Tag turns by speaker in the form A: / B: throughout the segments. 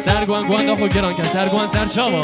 A: سرگوان گوانده خو گران که سرگوان سرچاوا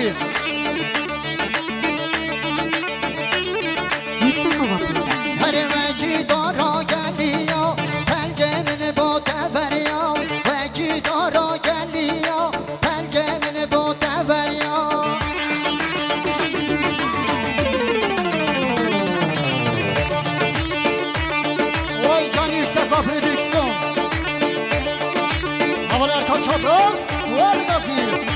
B: باشید هر وکی دارا گلیا پلگه من با توریا وکی دارا گلیا پلگه من با توریا وای جان yüksek va prodüksiyon havalar kaçados var nasıl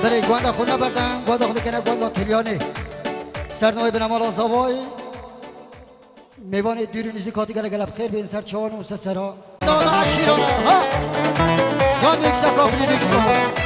B: برای گوانده خونه بردن گوانده خونه کنه گوانده تلیانی سرنوی بنامال آزاوای میوان دیرونیزی کاتی گره گلب خیر بین سر چوان و سرا دادا عشیرانه ها جان یک سکافلی دیکسون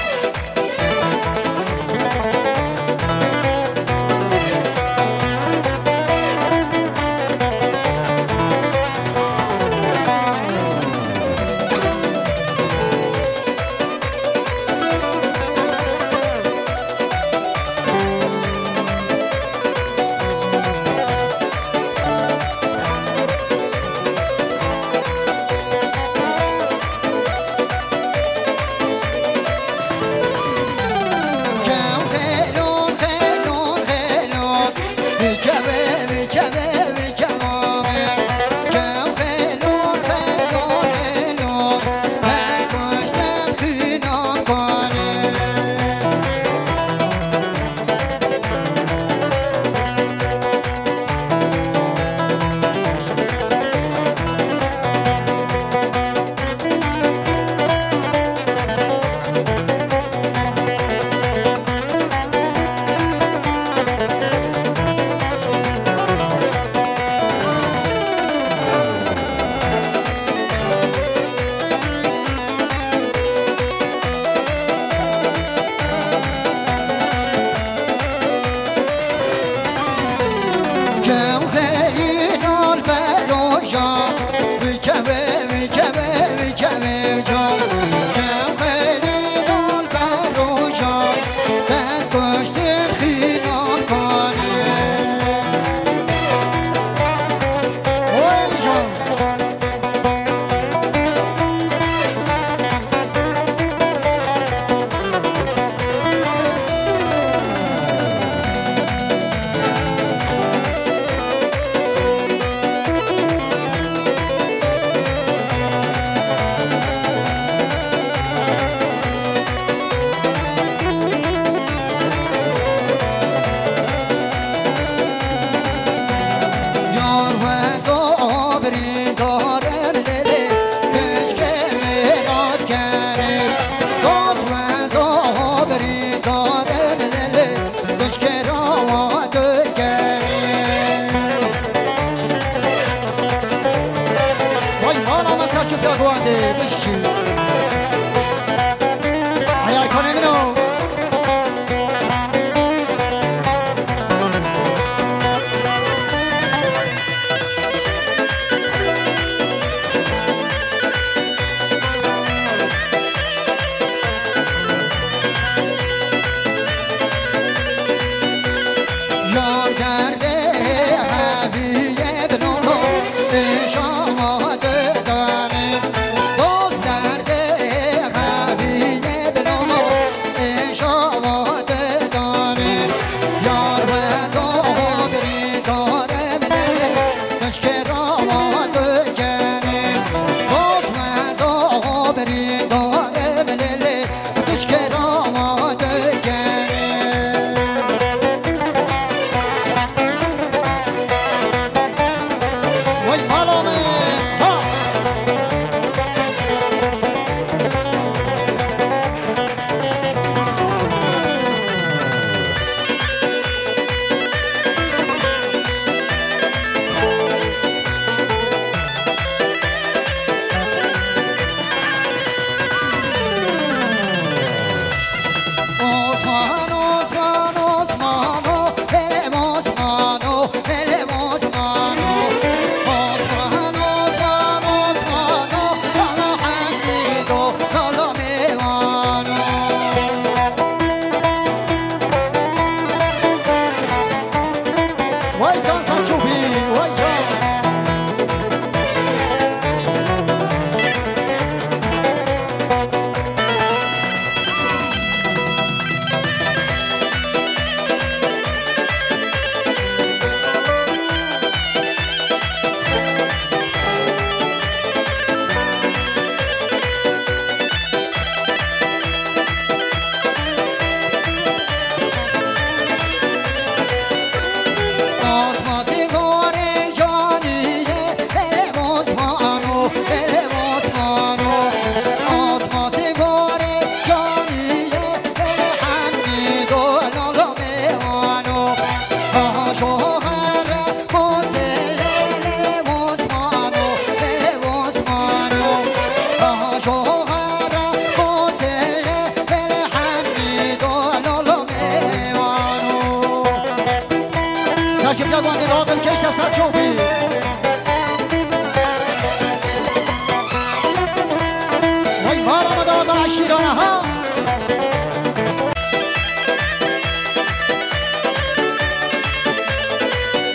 B: عشیرانه ها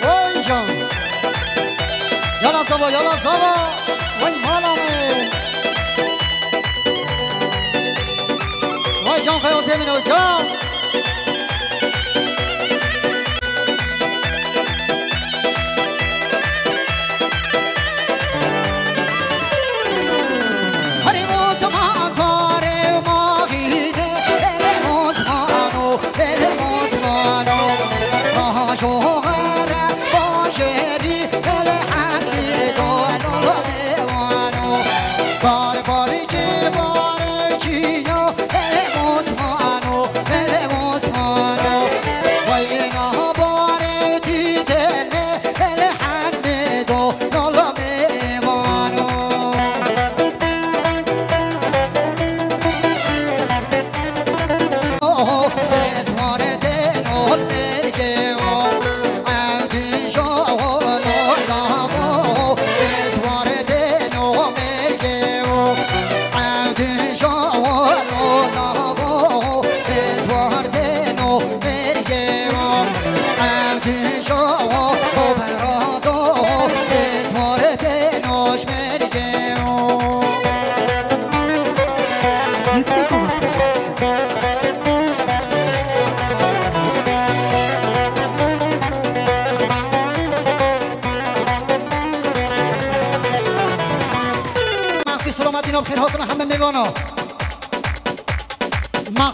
B: وای جان یالا سوا یالا سوا وای مالامه وای جان فیاض منو جان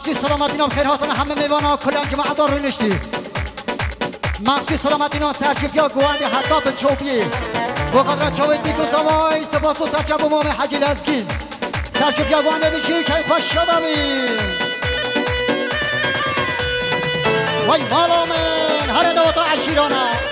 B: مخصوص سلامتینا بخیر هاتون همه میوانا کلان جماعت رو نشتی مخصوص سلامتینا سرشفیا گواندی حتی به چوبی با قدرت چوبی دیگو سوای سپاس و سرشب و مام حجی لزگین سرشفیا گوانده بشی که خوش شدمی وای مالامن هر دوتا عشیرانه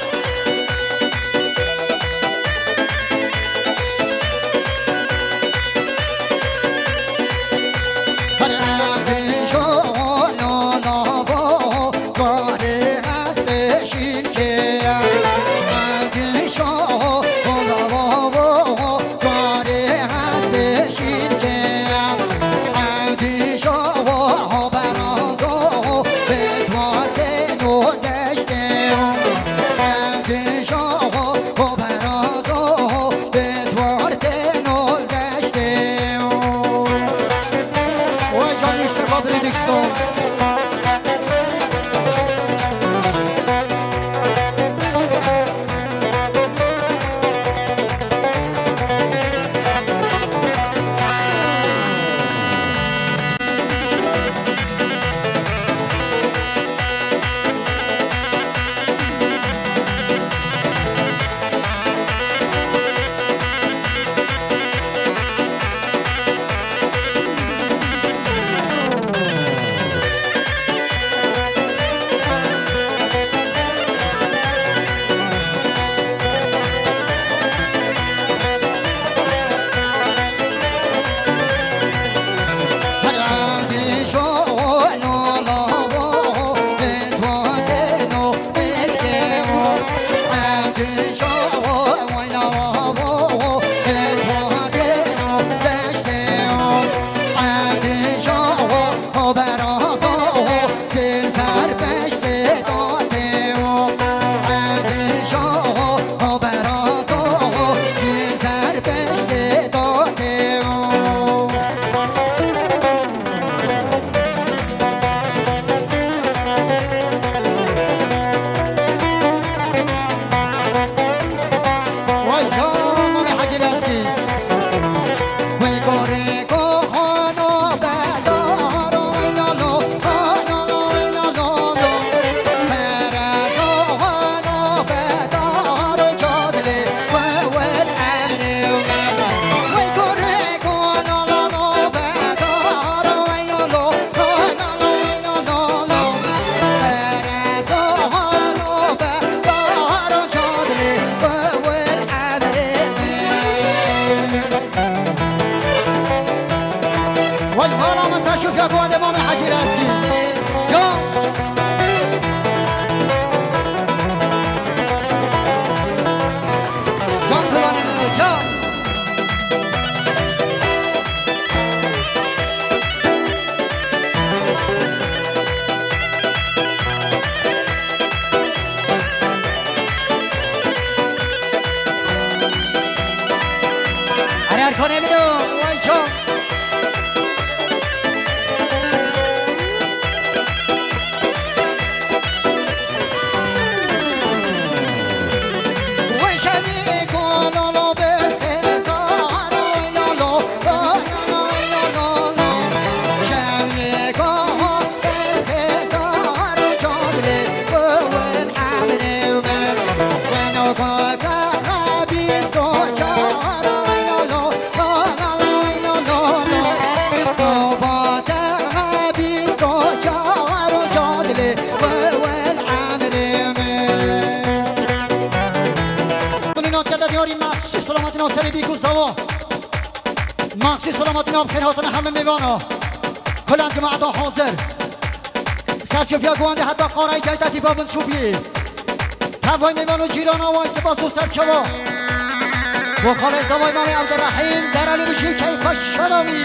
B: دیکو سوا مخشی سلامتی نام خیراتون همه میوانا کلان جماعت حاضر سرچوبیا گوانده حتی قارای گیتا دیبا بن چوبی توای میوانو جیران آوای سپاس و سرچوا و خاله زوای مامی عبدالرحیم در علی بشی که خوش شدامی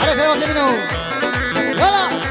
B: علی پیازی بینو یلا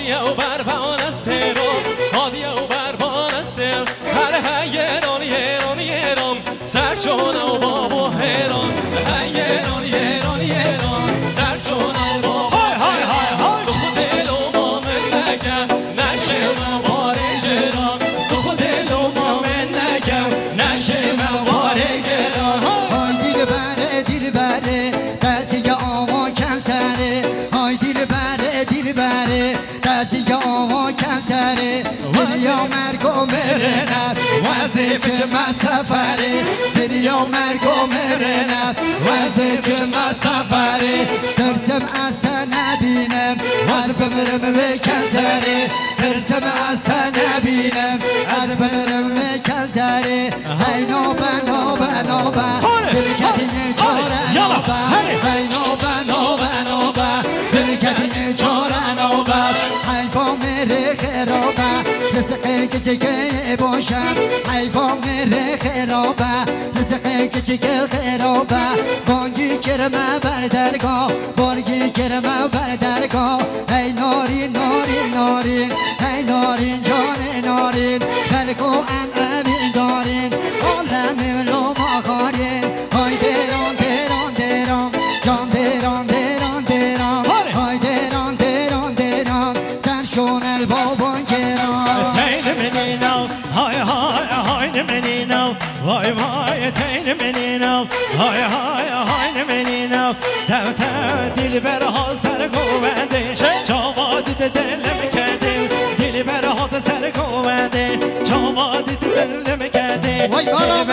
A: هادیه و بربان سرو هادیه و بربان سر هر هیران یران یران سرشونه و بابا هیران هیران یران یران سرشونه و بابا های های های های
B: مرگ و مرنم وزه ما سفری دنیا مرگ و مرنم وزه ما سفری ترسم از نبینم از بمرم بکنسری ترسم از نبینم از بمرم بکنسری ای نوبه نوبه نوبه دلکتی چاره نوبه ای نوبه نوبه نوبه دلکتی چاره نوبه حیفا میره خرابه رزقی که چگه باشم حیفا میره خرابه رزقی که چگه خرابه بانگی کرمه بر درگاه بانگی کرمه بر درگاه ای نارین نارین نارین ای نارین جان نارین خلقو امین دارین عالم لو مخارین های دران دران دران جان دران دران دران های دران دران دران سرشون البابان گران
A: تین منینو های های های منینو وای وای تین منینو های های های منینو تو تو دل برها سر گوونده جواد دلم کردیم دل برها سر گوونده جواد دلم کردیم
B: وای بالا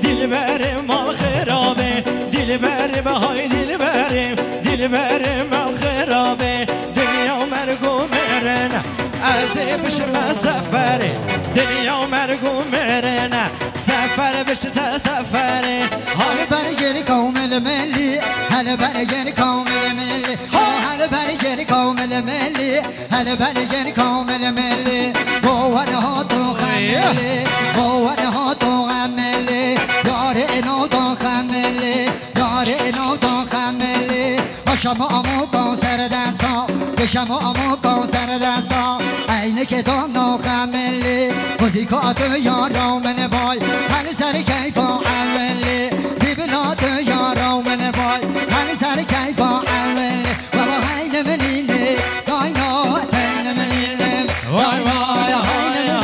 A: دل بره مال خرابه دل بره بهای دل بره مال خرابه دنیا مرگو مرنه از بشه سفره دنیا مرگو مرنه سفر بشه تا سفره
B: هل برگر کامل ملی هل برگر کامل ملی هل برگر کامل ملی هل برگر کامل ملی باور ها تو خملی باور ها تو خملی یار اینو تو خملی یار اینو تو خملی شما امو کن سر دستا به شما امو کن سر دستا اینه که تو نو خملی موزیکات یارو من بای هر سر کیفا اولی دیبلات یارو من بای هر سر کیفا اولی بابا هین منینه داینا تین منینه وای وای هین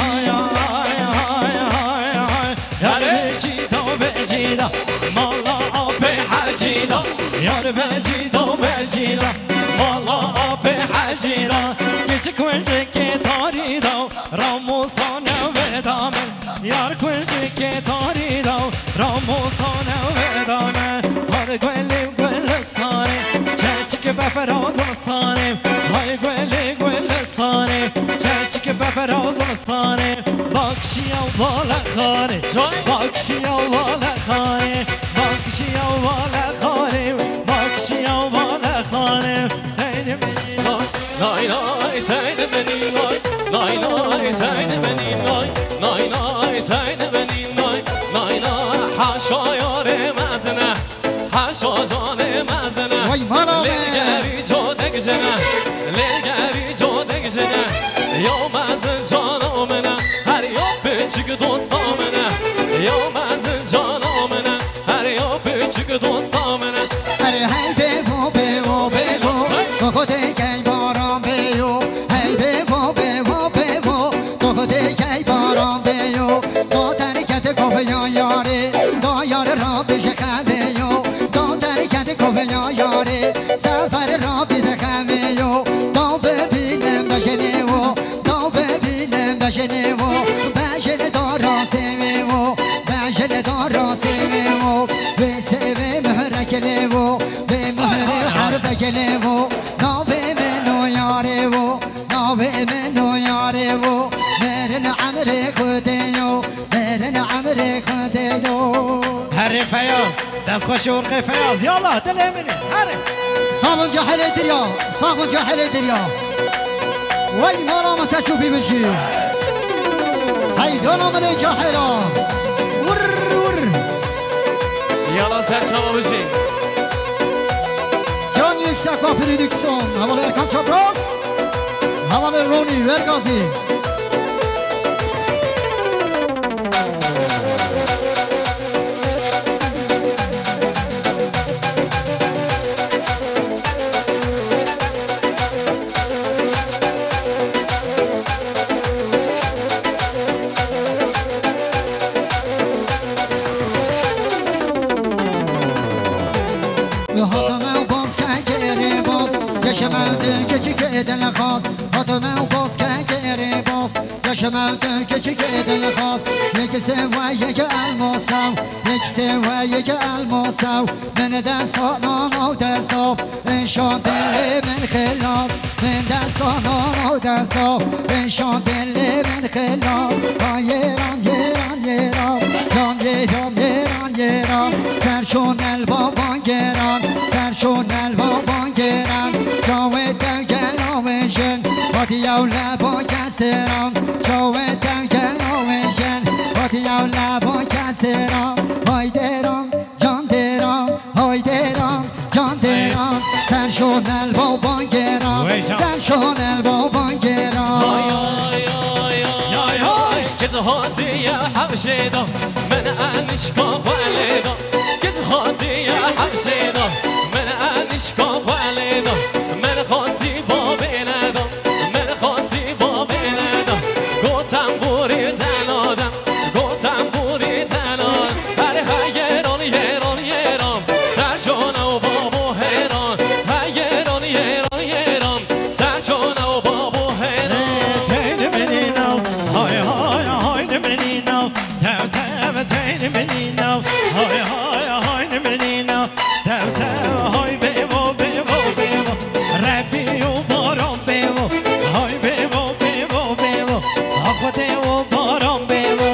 A: بجیدا مالا آب حجیدا یار بجیدا بجیدا مالا آب حجیدا گیچ کنجه که تاریدا راموسانه و دامن یار کنجه که تاریدا راموسانه و دامن هر گلی گلستانه چرچی که بفراز مستانه های گلی گلستانه چرچی که بفراز مستانه باکشی و بالا خانه باکشی و بالا خانه باکشی و بالا خانه باکشی و بالا خانه تین منی نای نای تین منی نای نای تین منی نای نای تین منی نای نای حاشا یار مزنه حاشا جان مزنه
B: وای مالا
A: لگری جو دگ جنه لگری جو دگ جنه یا مزن جان آمنه هر یا بچگ دوست آمنه یا مزن جان آمنه هر یا بچگ دوست آمنه
B: اره هی بیو بیو بیو تو دیگه باران بیو هی بیو بیو بیو تو دیگه باران بیو تو ترکت کوه یا یاری تو یار را بشه خمیو تو ترکت کوه یا یاری سفر را بیده خمیو تو ببینم بشنیو تو ببینم بشنیو بشن دارا سیمیو بشن دارا سیمیو به سیمی مهرکلیو به مهر حرفکلیو ناوی منو یاریو ناوی منو یاریو مرن عمر خودیو مرن عمر خودیو
A: هر فیاض دست خوش ورقه فیاض یالا دل امینه هر
B: صابون جاهل دریا صابون جاهل دریا وای مالا مسا شوفی بشی حیدانا من جاهلا ور ور
A: یالا سر چما بشی
B: جان yüksek و prodüksiyon havalı Erkan Çapraz havalı Roni Vergazi شمال که چی که دل خواست حتما باز که گری شمعتن که چی که دل خواست یک سوه یک الماسم یک سوه یک الماسم من دستا نام و دستا انشان دل من خلاف من دستا نام و دستا انشان دل من خلاف یران یران یران جان یران یران یران سرشون البابان گران سرشون البابان گران جاوه دنگل آمشن باتی او لبا کستران جاوه دنگل آمشن باتی او لبا کستران های دران جان دران های دران جان دران سرشون البابان گران سرشون البابان گران
A: هاتي يا حبشيدو من أنشكو والدو كت هاتي يا حبشيدو من أنشكو والدو من خوسي بابينادو من خوسي بابينادو قوتم بوري تنادم قوتم بوري تنادم هر هيرون يرون يرون سرشون و بابو هيرون هيرون يرون يرون سرشون و بابو هيرون تين منينو هاي هاي menino, hoy hoy hoy menino, tau tau hoy bebo bebo bebo, rapi o borom bebo, hoy bebo bebo bebo, akhode o borom bebo,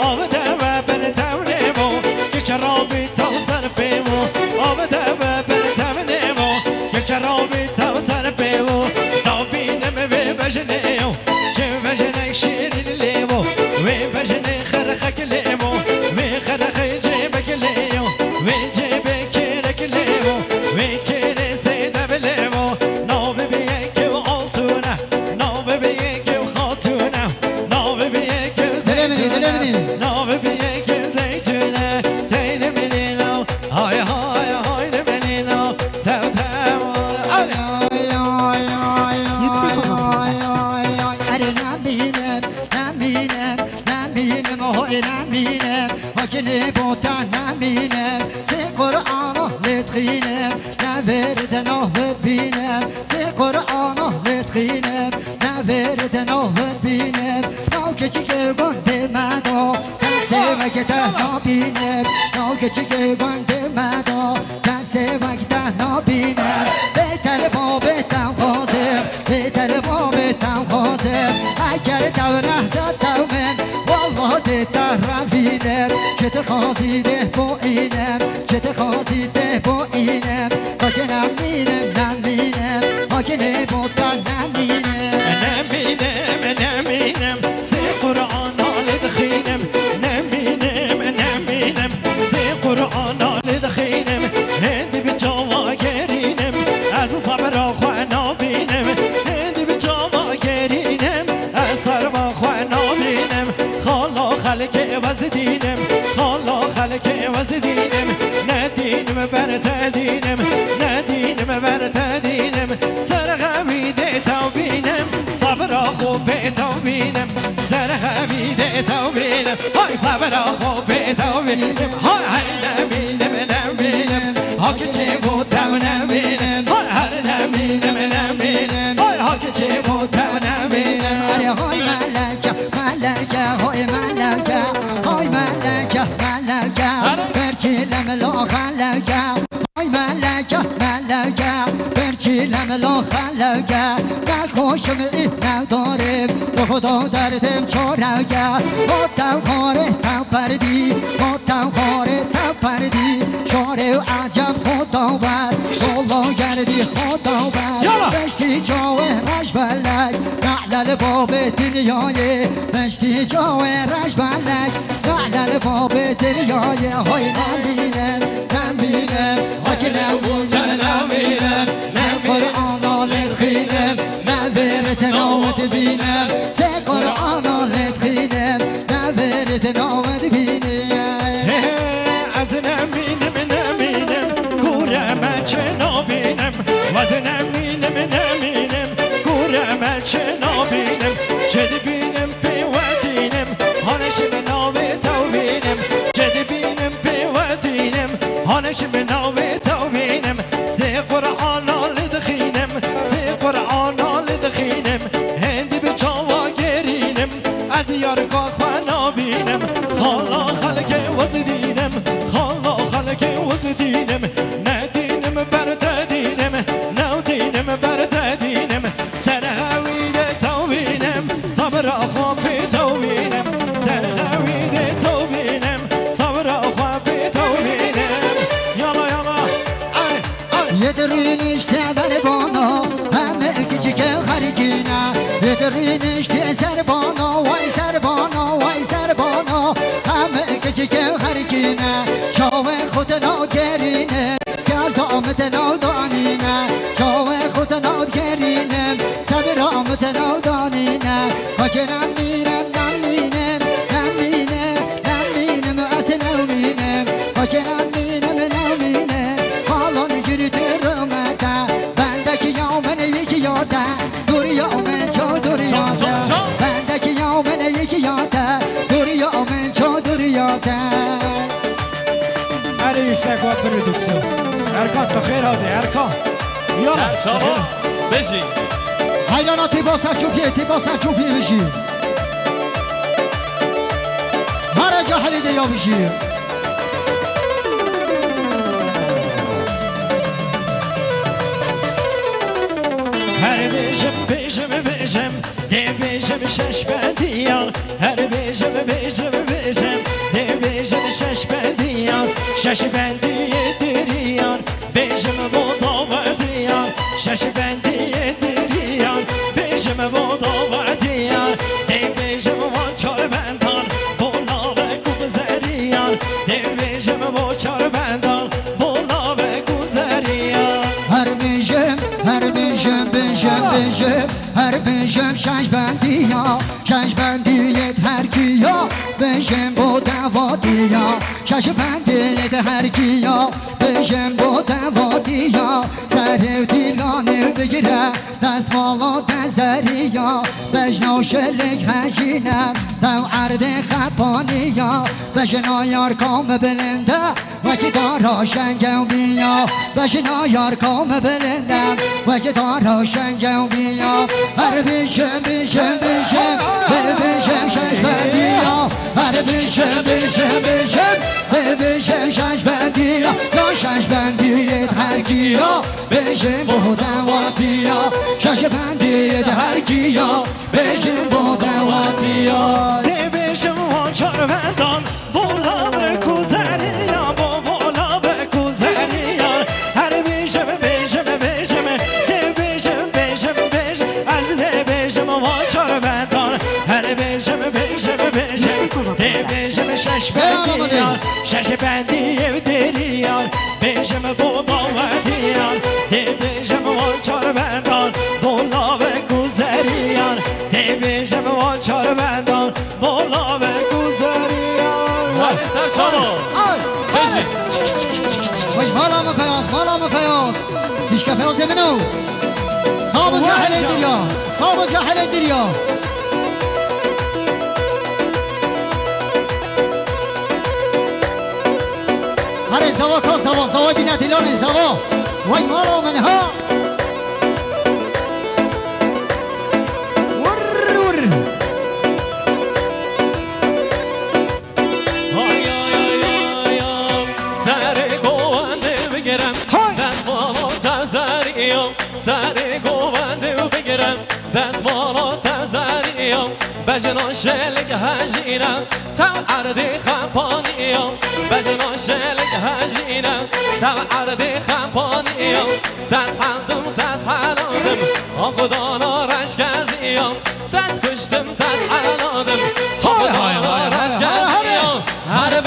A: avda ben tau nebo, kicharabi tau sar bebo, avda ben tau nebo, kicharabi tau sar bebo, dabine me ve bajneo, che bajne shir lebo, ve bajne kharkhak lebo. خرخي جيبك ليو وجيبك لك ليو وكيري سيدة بليو نوب بيك وعلتونا نوب بيك وخاطونا نوب بيك زيتونا نوب بيك زيتونا تين منينو هاي هاي هاي منينو تاو تاو
B: كني بوتا نامينا سي قرآن لتخينا نافرت نوهد بينا سي قرآن لتخينا نافرت نوهد بينا نو كشك قند مدو كسي وقتا نبينا نو كشك قند مدو كسي وقتا نبينا بيتر بابتا خازر بيتر بابتا خازر اگر دونه دادو من والله تترفينم كت خازيده بو اینم كت خازيده بو اینم لكن نمينم نمينم لكن بوتا نمينم
A: نمينم نمينم سي قرآن لدخينم نمينم نمينم سي قرآن لدخينم هندي بجوا كرينم از صبر اخوانا بينم هندي بجوا كرينم از صبر اخوانا بينم خالا خلق وزدينم خالا خلق وزدينم ندينم برتدينم ندينم برتدينم سرغوي ديتو بينم صبر اخو بيتو بينم سرغوي ديتو بينم هاي صبر اخو بيتو بينم هاي نمينم نمينم هاكي جيبو تو نمينم هاي نمينم نمينم هاكي جيبو تو نمينم
B: هاي ملكة ملكة هاي ملكة هاي ملكة ملكة برچی لملو خلقة هاي ملكة ملكة برچی لملو خلقة نخوشم اینو دارم تو خدا دردم چارگه خودم خاره تو پردی خودم خاره تو پردی شاره و عجب خدا بر شلا گردی خدا بر بشتی جاوه رش بلک نعلل باب دنیای بشتی جاوه رش بلک نعلل باب دنیای های نمینم نمینم اگه نمونم نمینم من قرآن آلت خینم نورت نامت بینم سه قرآن آلت خینم نورت نامت بینم
A: از نمینم نمینم گورم چه نبینم از نمینم نمینم گورم چه نبینم چه بینم پیوتینم هانش به نام تو بینم چه بینم پیوتینم هانش به نام تو بینم سه قرآن آلت خینم سه قرآن آلت خینم هندی به چاوا گرینم از یار کاخوانا بینم خالا خلق وزدینم خالا خلق وزدینم ندینم بر تدینم نو دینم بر تدینم سر هوید تو بینم صبر خواب تو بینم سر هوید تو بینم صبر خواب تو بینم یالا یالا
B: یدرینش تبر بانا همه کچی که خرگینه یدرینش سربانا وای سربانا وای سربانا همه کچی که خرگینه شاو خود ناگرینه گردامت نادانینه شاو خود ناگرینه صبرامت نادانینه فکرم میرم نمینم نمینم نمینم اصل نمینم فکرم میرم نمینم حالان گریده رمته بندکی یامن یکی یاده دوری یامن چادر یاده بندکی یامن یکی یاده دوری یامن چادر یاده
A: هر yüksek var prodüksiyon Erkan بخیر hadi Erkan Yola
C: Çabuk beşi
B: Hayrana tiba serçufiye bişi Her cahili de ya bişi
A: Her beşim De beşim şeş bendiyan Her beşim De beşim şeş bendiyan Şeş bendiye diriyan Beşim bu davetiyan Şeş bendiye diriyan Beşim bu davetiyan De beşim bu çar bendan Bu nave kuzeriyan De beşim bu çar bendan Bu nave kuzeriyan
B: Her beşim Her beşim şeş bendiyet her kiya Beşim bu davatiya Şeş bendiyet her kiya Beşim bu davatiya Serhev dilanı bigire Dezmalı tezeriya Bejna şerlik hecinem Dev ardı khapaniya Bejna yar kam bilinde Veki dara şengev biya Bejna yar kam bilindem Veki dara şengev biya Her bişim Her bişim şeş bendiya Her bişim şeş bendiya Ya şeş bendiyet her kiya Bişim bu devatiya Şeş bendiyet her kiya Bişim bu devatiya
A: De beşim var çar bendan Bola ve kuzeriya Bola ve kuzeriya Her beşim De beşim Az de beşim var çar bendan Her beşim De beşim şeş bendiyan Şeş bendiye diriyan Beşim bu davetiyan De beşim var çar bendan Bola ve kuzeriyan De beşim var çar bendan Bola ve kuzeriyan
C: Hadi sen çabuk beşi
B: Vay mala mı feyaz Hiç ka feyaz yeminu Sabı cahil edir ya Hare zava ka zava bina dilan zava Vay mala men ha
C: سر گوونده و بگیرم دستمالا تزریم بجنا شلک هجیرم تو عرض خمپانیم بجنا شلک هجیرم تو عرض خمپانیم دست حلادم آقودانا رشکزیم دست کشتم دست حلادم آقودانا رشکزیم هر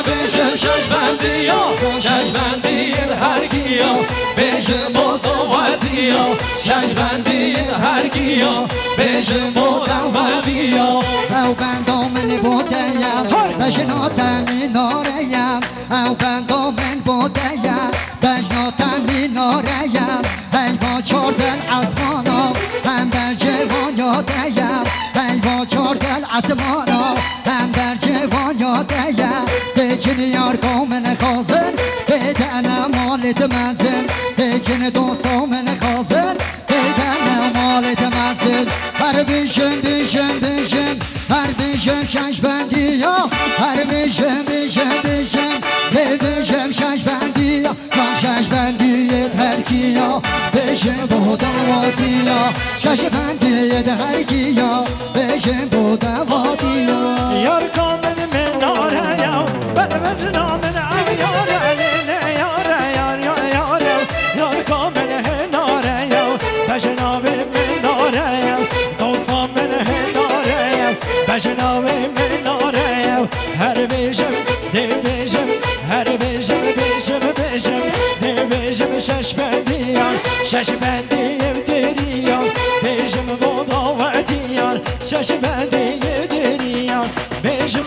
C: بیشم شش بندیم هر بیشم شش بندیم هر گیا بیشم با دواتیا شش بندیم هر گیا بیشم با دواتیا
B: او بندامن بودیم بجناتم میناریم او بندامن بودیم بجناتم میناریم حیوا چاردن اسمانا هم در جوان یادیم حیوا چاردن اسمانا هم در جوان یادیم بچنی یار کامن خازن بدن مالت منزل بچ بجن دوستا من خازن بیدن مالت منزل هر بیشم بیشم بیشم هر بیشم شش بندی یا هر بیشم بیشم بیشم بیشم شش بندی یا شش بندی ترکیا بیشم بودم وادیا شش بندی ترکیا بیشم بودم وادیا
A: یار کامل من ناریا بر نام یار یار کامل ناریا بجناب من ناریا دوستان من ناریا بجناب من ناریا هر بیشم دی بیشم هر بیشم بیشم بیشم دی بیشم شش بندیان شش بندی دریان بیشم بوداوتیان شش بندی دریان بیشم